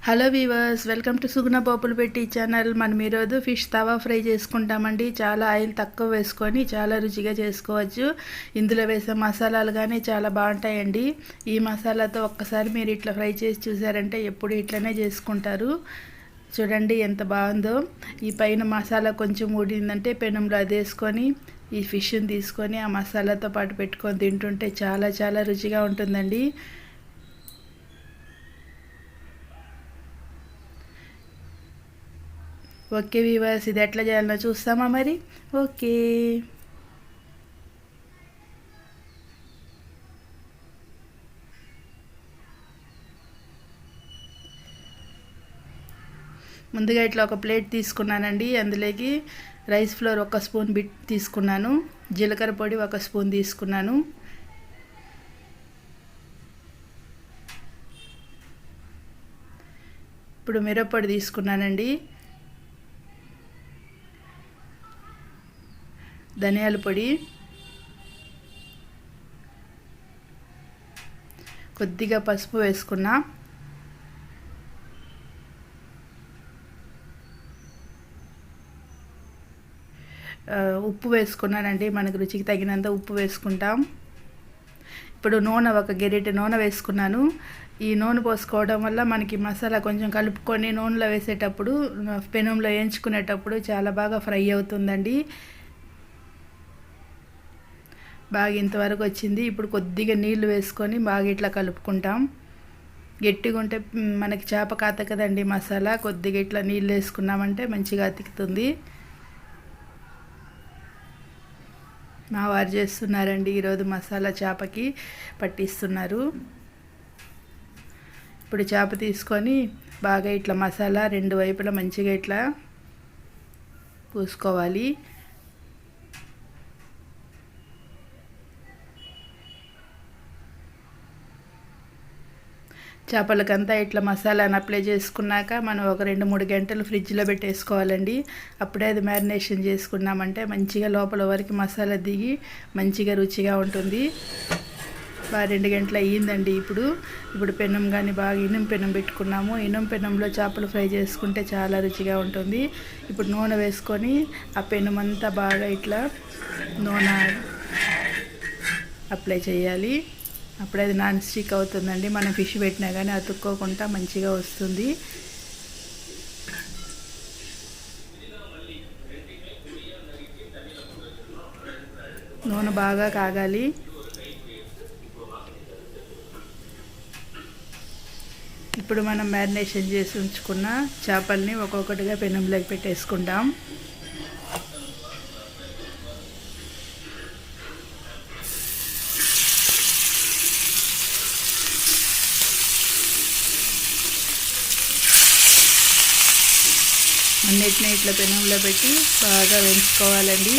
Hello weavers, welcome to సుగుణ పోపులు పెట్టి channel. మనం ఈరోజు ఫిష్ తవా ఫ్రై చేసుకుంటామండి. చాలా ఆయిల్ తక్కువ వేసుకొని చాలా రుచిగా చేసుకోవచ్చు. ఇందులో వేసే మసాలాలు కానీ చాలా బాగుంటాయండి. ఈ మసాలాతో ఒక్కసారి మీరు ఇట్లా ఫ్రై చేసి చూసారంటే ఎప్పుడు ఇట్లనే చేసుకుంటారు. చూడండి ఎంత బాగుందో. ఈ పైన మసాలా కొంచెం ఊడిందంటే పెనంలో అది వేసుకొని ఈ ఫిష్ని తీసుకొని ఆ మసాలాతో పాటు పెట్టుకొని తింటుంటే చాలా చాలా రుచిగా ఉంటుందండి. ఓకే వీవర్స్, ఇది ఎట్లా చేయాలో చూస్తామా మరి? ఓకే. ముందుగా ఇట్లా ఒక ప్లేట్ తీసుకున్నానండి. అందులోకి రైస్ ఫ్లోర్ 1 స్పూన్ తీసుకున్నాను. జీలకర్ర పొడి 1 స్పూన్ తీసుకున్నాను. ఇప్పుడు మిరప్పొడి తీసుకున్నానండి. ధనియాల పొడి, కొద్దిగా పసుపు వేసుకున్నా. ఉప్పు వేసుకున్నానండి. మనకు రుచికి తగినంత ఉప్పు వేసుకుంటాం. ఇప్పుడు నూనె, 1 గెరిటె నూనె వేసుకున్నాను. ఈ నూనె పోసుకోవడం వల్ల మనకి మసాలా కొంచెం కలుపుకొని నూనెలో వేసేటప్పుడు, పెనంలో వేయించుకునేటప్పుడు చాలా బాగా ఫ్రై అవుతుందండి. బాగా ఇంతవరకు వచ్చింది. ఇప్పుడు కొద్దిగా నీళ్లు వేసుకొని బాగా ఇట్లా కలుపుకుంటాం. గట్టిగా ఉంటే మనకి చేప కాత కదండి మసాలా, కొద్దిగా ఇట్లా నీళ్ళు వేసుకున్నామంటే మంచిగా అతికుతుంది. మా వారు చేస్తున్నారండి ఈరోజు మసాలా చేపకి పట్టిస్తున్నారు. ఇప్పుడు చేప తీసుకొని బాగా ఇట్లా మసాలా 2 వైపులా మంచిగా ఇట్లా పూసుకోవాలి. చేపలకంతా ఇట్లా మసాలాను అప్లై చేసుకున్నాక మనం ఒక 2-3 గంటలు ఫ్రిడ్జ్లో పెట్టేసుకోవాలండి. అప్పుడే అది మ్యారినేషన్ చేసుకున్నామంటే మంచిగా లోపల వరకు మసాలా దిగి మంచిగా రుచిగా ఉంటుంది. బాగా 2 గంటలు అయ్యిందండి. ఇప్పుడు పెనం కానీ బాగా ఇనుం పెనం పెట్టుకున్నాము. ఇనుం పెనంలో చేపలు ఫ్రై చేసుకుంటే చాలా రుచిగా ఉంటుంది. ఇప్పుడు నూనె వేసుకొని ఆ పెనం అంతా బాగా ఇట్లా నూనె అప్లై చేయాలి. అప్పుడు అది నాన్ స్టిక్ అవుతుందండి. మనం ఫిష్ పెట్టినా కానీ అతుక్కోకుండా మంచిగా వస్తుంది. నూనె బాగా కాగాలి. ఇప్పుడు మనం మ్యారినేషన్ చేసి ఉంచుకున్న చేపల్ని ఒక్కొక్కటిగా పెనంలోకి పెట్టేసుకుంటాం. అన్నిటినీ ఇట్లా పెనంలో పెట్టి బాగా వేయించుకోవాలండి.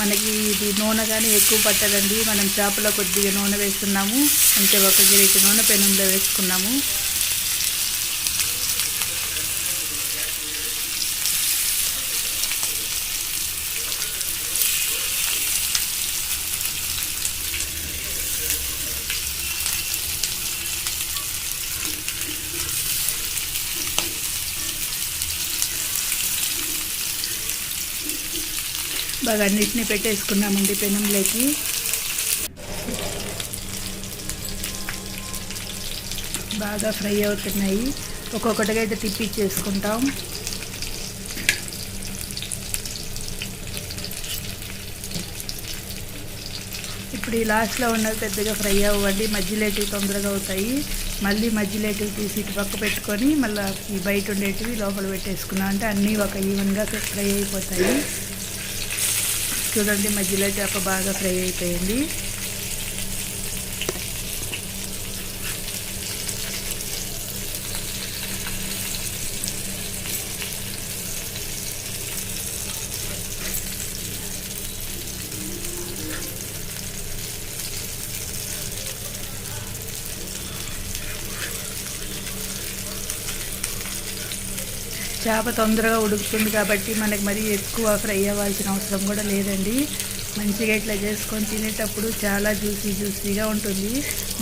మనకి ఇది నూనె కానీ ఎక్కువ పట్టదండి. మనం చేపలో కొద్దిగా నూనె వేస్తున్నాము, అంటే 1 గెరిటె నూనె పెనంలో వేసుకున్నాము. బాగా అన్నిటినీ పెట్టేసుకున్నామండి పెనంలోకి. బాగా ఫ్రై అవుతున్నాయి. ఒక్కొక్కటిగా అయితే తిప్పిచ్చేసుకుంటాం. ఇప్పుడు ఈ లాస్ట్లో ఉన్నది పెద్దగా ఫ్రై అవ్వండి, మధ్యలోటివి తొందరగా అవుతాయి. మళ్ళీ మధ్యలోటివి తీసి ఇటు పక్క పెట్టుకొని మళ్ళీ ఈ బయట ఉండేటివి లోపల పెట్టేసుకున్నాం అంటే అన్నీ ఒక ఈవెన్గా ఫ్రై అయిపోతాయి. చూడండి మధ్యలో చేప బాగా ఫ్రై అయిపోయింది. చేప తొందరగా ఉడుకుతుంది కాబట్టి మనకి మరీ ఎక్కువ ఫ్రై అవ్వాల్సిన అవసరం కూడా లేదండి. మంచిగా ఇట్లా చేసుకొని తినేటప్పుడు చాలా జ్యూసీగా ఉంటుంది.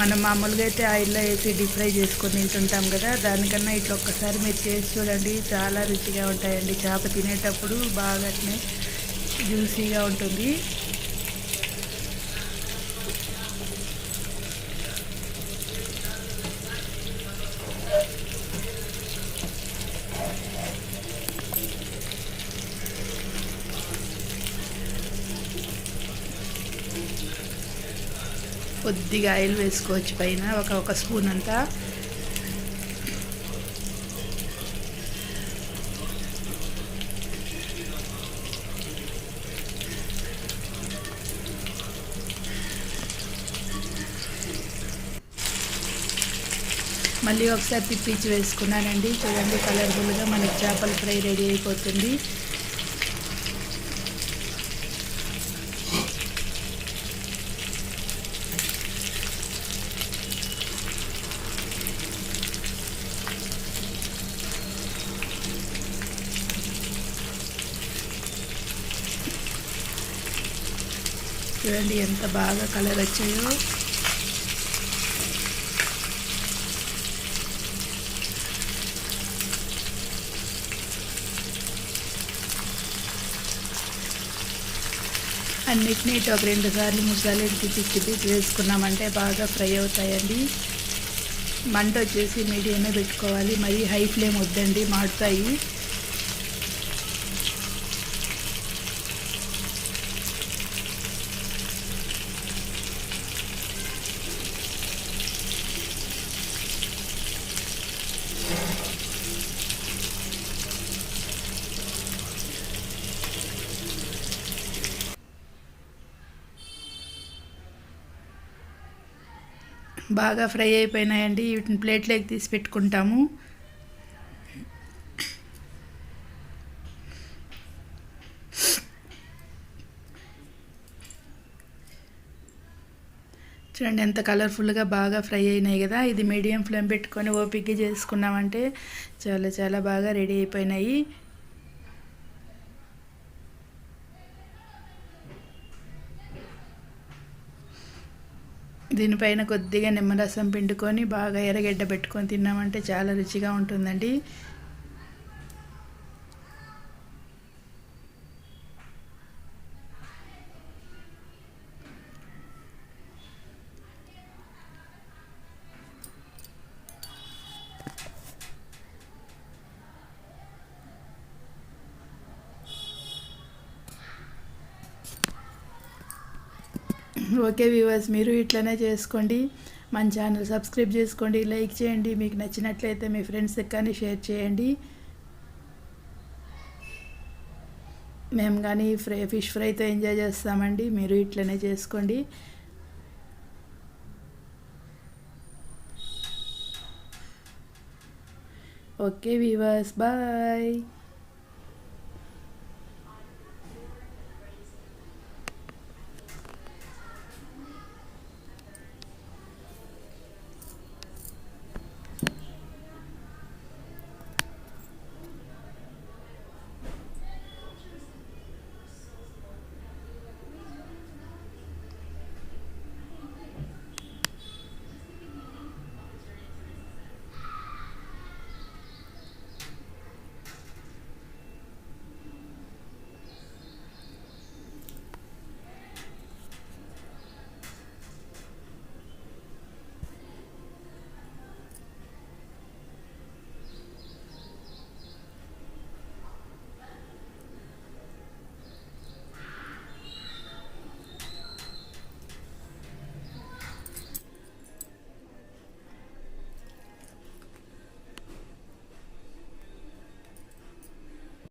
మనం మామూలుగా అయితే ఆయిల్లో వేసి డీప్ ఫ్రై చేసుకొని తింటుంటాం కదా, దానికన్నా ఇట్లా ఒక్కసారి మీరు చేసి చూడండి, చాలా రుచిగా ఉంటాయండి. చేప తినేటప్పుడు బాగా జ్యూసీగా ఉంటుంది. కొద్దిగా ఆయిల్ వేసుకోవచ్చు పైన, ఒక స్పూన్ అంతా. మళ్ళీ ఒకసారి తిప్పించి వేసుకున్నానండి. చూడండి, కలర్ఫుల్గా మనకి చేపల ఫ్రై రెడీ అయిపోతుంది. చూడండి ఎంత బాగా కలర్ వచ్చాయో. అన్నిటినీ ఇటు ఒక 2 సార్లు 3 సార్లు తిప్పి వేసుకున్నామంటే బాగా ఫ్రై అవుతాయండి. మంట వచ్చేసి మీడియమే పెట్టుకోవాలి, మరి హై ఫ్లేమ్ వద్దండి, మాడుతాయి. బాగా ఫ్రై అయిపోయినాయండి. వీటిని ప్లేట్లోకి తీసి పెట్టుకుంటాము. చూడండి ఎంత కలర్ఫుల్గా బాగా ఫ్రై అయినాయి కదా. ఇది మీడియం ఫ్లేమ్ పెట్టుకొని ఓపిక్గా చేసుకున్నామంటే చాలా బాగా రెడీ అయిపోయినాయి. దీనిపైన కొద్దిగా నిమ్మరసం పిండుకొని బాగా ఎర్రగడ్డ పెట్టుకొని తిన్నామంటే చాలా రుచిగా ఉంటుందండి. ఓకే వ్యూవర్స్, మీరు ఇట్లనే చేసుకోండి. మన ఛానల్ సబ్స్క్రైబ్ చేసుకోండి, లైక్ చేయండి. మీకు నచ్చినట్లయితే మీ ఫ్రెండ్స్కి కానీ షేర్ చేయండి. మేము కానీ ఫిష్ ఫ్రైతో ఎంజాయ్ చేస్తామండి. మీరు ఇట్లనే చేసుకోండి. Okay viewers, bye.